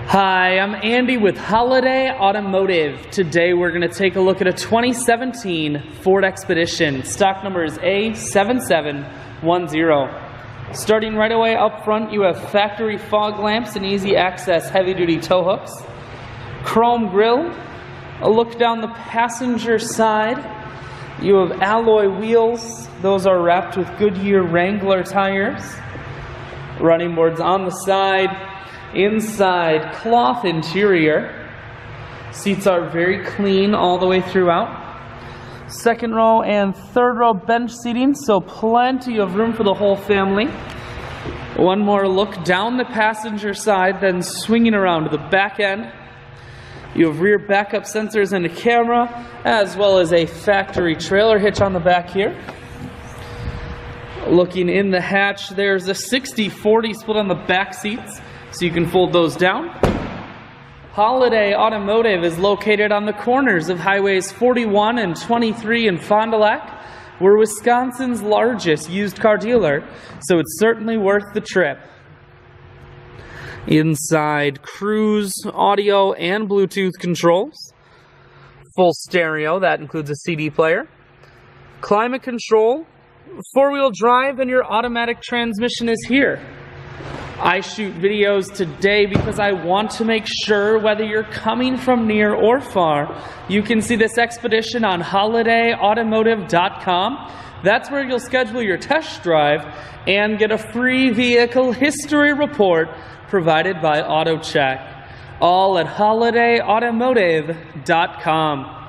Hi, I'm Andy with Holiday Automotive. Today we're going to take a look at a 2017 Ford Expedition. Stock number is A7710. Starting right away up front, you have factory fog lamps and easy access heavy-duty tow hooks. Chrome grille. A look down the passenger side. You have alloy wheels. Those are wrapped with Goodyear Wrangler tires. Running boards on the side. Inside, cloth interior. Seats are very clean all the way throughout. Second row and third row bench seating, so plenty of room for the whole family. One more look down the passenger side, then swinging around to the back end. You have rear backup sensors and a camera, as well as a factory trailer hitch on the back here. Looking in the hatch, there's a 60-40 split on the back seats, so you can fold those down. Holiday Automotive is located on the corners of highways 41 and 23 in Fond du Lac. We're Wisconsin's largest used car dealer, so it's certainly worth the trip. Inside, cruise, audio, and Bluetooth controls. Full stereo, that includes a CD player. Climate control, four-wheel drive, and your automatic transmission is here. I shoot videos today because I want to make sure whether you're coming from near or far, you can see this Expedition on holidayautomotive.com. That's where you'll schedule your test drive and get a free vehicle history report provided by AutoCheck. All at holidayautomotive.com.